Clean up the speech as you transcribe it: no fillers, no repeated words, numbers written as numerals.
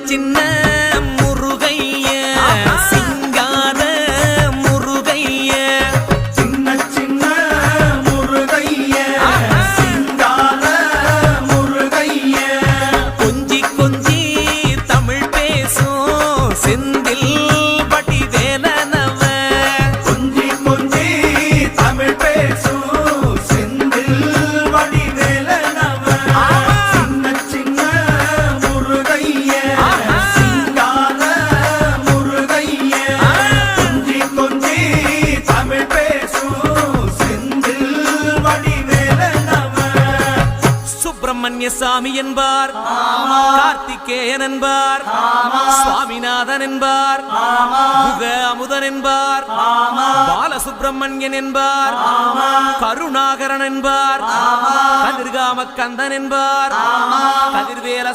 சின்ன முருகைய சிங்கார முருகைய சின்ன சின்ன முருகைய சிங்கார முருகைய கொஞ்சி கொஞ்சி தமிழ் பேசும் செந்தில் வடிவேலனவ கொஞ்சி கொஞ்சி தமிழ் பேசும் செந்தில் வடிவேலனவ சின்ன சின்ன முருகைய சிங்கார முருகைய கொஞ்சி கொஞ்சி தமிழ் பேசும் செந்தில் வடிவேலனவ சுப்பிரமணிய சாமி என்பார், கார்த்திகேயன் என்பார், சுவாமிநாதன் என்பார், முக அமுதன் என்பார், பாலசுப்பிரமணியன் என்பார், கருணாகரன் என்பார், கதிர்காம கந்தன் என்பார், கதிர்வேல